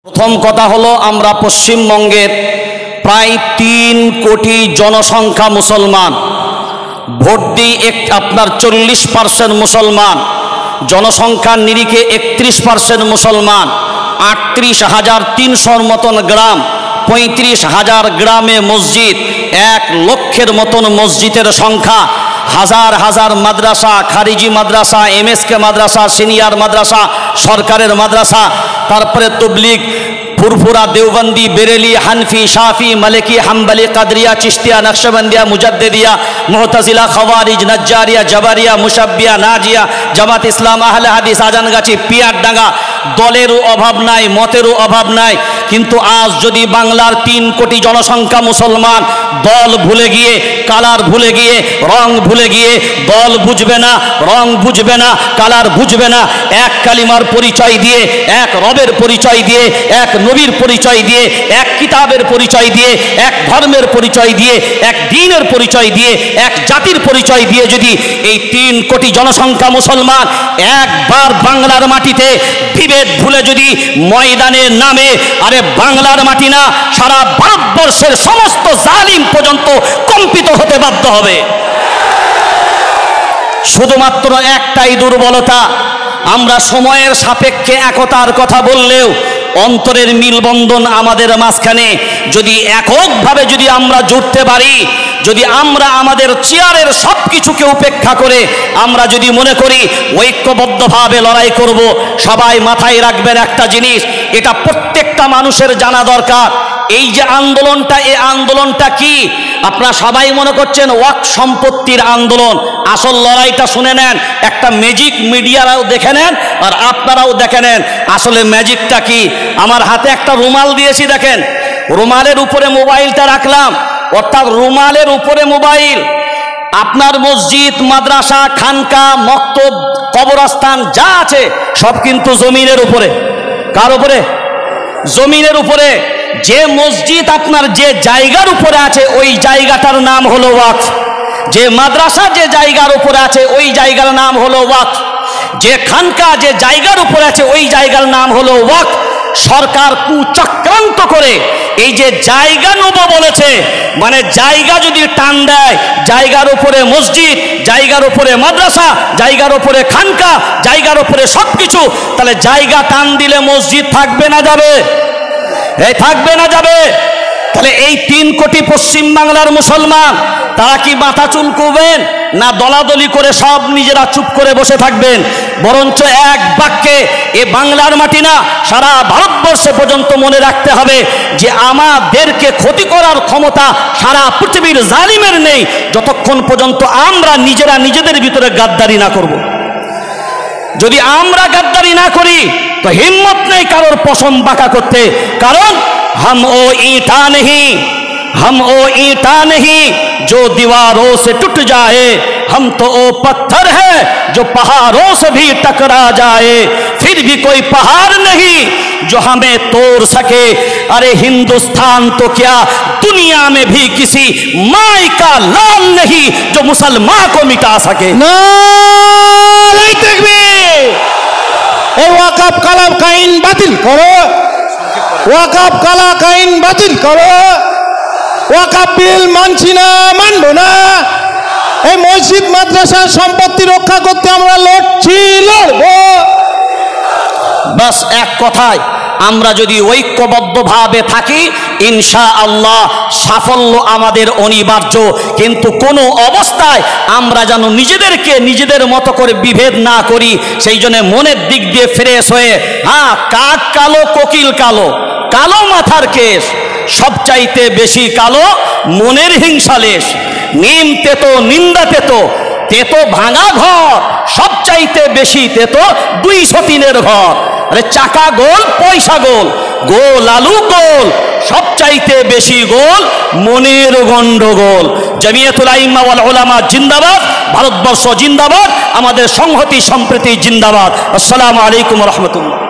প্রথম কথা হলো আমরা পশ্চিমবঙ্গের প্রায় ৩ কোটি জনসংখ্যা মুসলমান, ভোট দিই আপনার 40% মুসলমান, জনসংখ্যার নিরিখে 31% মুসলমান, 38,300 মতন গ্রাম, 35,000 গ্রামে মসজিদ, 1 লক্ষের মতন মসজিদের সংখ্যা, হাজার হাজার মাদ্রাসা, খারিজি মাদ্রাসা, এমএসকে মাদ্রাসা, সিনিয়র মাদ্রাসা, সরকারের মাদ্রাসা, তারপরে তবলিগ, ফুরফুরা, দেওবন্দি, বেরেলি, হানফি, শাফি, মালিকি, হাম্বলি, কাদরিয়া, চিশতিয়া, নকশবন্দিয়া, মুজাদ্দিদিয়া, মুতাজিলা, খাওয়ারিজ, নজ্জারিয়া, জাবারিয়া, মুশাব্বিয়া, নাজিয়া, জামাত ইসলাম, আহলে হাদিস, আজানগাছি, পিয়ারডাঙ্গা, দলেরও অভাব নাই, মতেরও অভাব নাই। কিন্তু আজ যদি বাংলার 3 কোটি জনসংখ্যা মুসলমান দল ভুলে গিয়ে, কালার ভুলে গিয়ে, রং ভুলে গিয়ে, দল বুঝবে না, রং বুঝবে না, কালার বুঝবে না, এক কালিমার পরিচয় দিয়ে, এক রবের পরিচয় দিয়ে, এক নবীর পরিচয় দিয়ে, এক কিতাবের পরিচয় দিয়ে, এক ধর্মের পরিচয় দিয়ে, এক দ্বীনের পরিচয় দিয়ে, এক জাতির পরিচয় দিয়ে যদি এই 3 কোটি জনসংখ্যা মুসলমান একবার বাংলার মাটিতে বিভেদ ভুলে যদি ময়দানে নামে, আরে বাংলার মাটি না, সারা ভারতবর্ষের সমস্ত জালিম পর্যন্ত কম্পিত হতে বাধ্য হবে। শুধুমাত্র একটাই দুর্বলতা, আমরা সময়ের সাপেক্ষে একতার কথা বললেও অন্তরের মিলবন্ধন আমাদের মাঝখানে যদি এককভাবে যদি আমরা জুড়তে পারি, যদি আমরা আমাদের চেয়ারের সব কিছুকে উপেক্ষা করে আমরা যদি মনে করি ঐক্যবদ্ধভাবে লড়াই করব, সবাই মাথায় রাখবেন একটা জিনিস, এটা প্রত্যেকটা মানুষের জানা দরকার। এই যে আন্দোলনটা, এই আন্দোলনটা কি? আপনারা সবাই মনে করছেন ওয়াক্ফ সম্পত্তির আন্দোলন, আসল লড়াইটা শুনে নেন, একটা ম্যাজিক মিডিয়ারাও দেখে নেন আর আপনারাও দেখে নেন আসলে ম্যাজিকটা কি। আমার হাতে একটা রুমাল দিয়েছি, দেখেন, রুমালের উপরে মোবাইলটা রাখলাম, অর্থাৎ রুমালের উপরে মোবাইল। আপনার মসজিদ, মাদ্রাসা, খানকা, মক্তব, কবরস্থান যা আছে সব কিন্তু জমিনের উপরে। কার উপরে? জমিনের উপরে। যে মসজিদ আপনার যে জায়গার উপরে আছে ওই জায়গাটার নাম হলো ওয়াকফ, যে মাদ্রাসা যে জায়গার উপরে আছে ওই জায়গার নাম হলো ওয়াকফ, যে খানকা যে জায়গার উপরে আছে ওই জায়গার নাম হলো ওয়াকফ। সরকার কুচক্রান্ত করে এই যে জায়গা নেব বলেছে, মানে জায়গা যদি টান দেয়, জায়গার উপরে মসজিদ, জায়গার উপরে মাদ্রাসা, জায়গার উপরে খানকা, জায়গার উপরে সব কিছু, তাহলে জায়গা টান দিলে মসজিদ থাকবে না যাবে? এই থাকবে না যাবে? তাহলে এই 3 কোটি পশ্চিম বাংলার মুসলমান তারা কি মাথা চুলকুবেন না দলাদলি করে সব নিজেরা চুপ করে বসে থাকবেন? বরঞ্চ এক বাক্যে এ বাংলার মাটি না, সারা ভারতবর্ষে পর্যন্ত মনে রাখতে হবে যে আমাদেরকে ক্ষতি করার ক্ষমতা সারা পৃথিবীর জালিমের নেই যতক্ষণ পর্যন্ত আমরা নিজেরা নিজেদের ভিতরে গাদ্দারি না করব। যদি আমরা গাদ্দারি না করি তো হিম্মত নেই কারোর পশম বাঁকা করতে, কারণ हम ओ ईंटा नहीं जो दीवारों से टूट जाए, हम तो ओ पत्थर है जो पहाड़ों से भी टकरा जाए, फिर भी कोई पहाड़ नहीं जो हमें तोड़ सके। अरे हिंदुस्तान तो क्या दुनिया में भी किसी माई का लाल नहीं जो मुसलमान को मिटा सके। नारे तकबीर! ए ওয়াকফ কালাম কাইন বাতিল করো, ওয়াকফ কালা কাইন বাতিল করো, ওয়াকফ বিল মানছি না, মানবো না। এই মসজিদ মাদ্রাসার সম্পত্তি রক্ষা করতে আমরা লড়ছি, লড়বো। বাস এক কথায় আমরা যদি ঐক্যবদ্ধভাবে থাকি ইনশাআল্লাহ সাফল্য আমাদের অনিবার্য। কিন্তু কোনো অবস্থায় আমরা যেন নিজেদেরকে নিজেদের মতো করে বিভেদ না করি। সেই জন্য মনের দিক দিয়ে ফ্রেশ হয়ে, হ্যাঁ, কাক কালো কোকিল কালো, কালো মাথার কেশ, সবচাইতে বেশি কালো মনের হিংসালেশ, নিম তেতো নিন্দা তেতো, তেতো ভাঙা ঘর, সবচাইতে বেশি তেতো 203-এর ঘর। আরে চাকা গোল পয়সা গোল, গোল আলু গোল, সবচাইতে বেশি গোল মনের গন্ডগোল। জমিয়তুল আইম্মা ওয়াল উলামা জিন্দাবাদ, ভারতবর্ষ জিন্দাবাদ, আমাদের সংহতি সম্প্রীতি জিন্দাবাদ। আসসালামু আলাইকুম ওয়া রাহমাতুল্লাহ।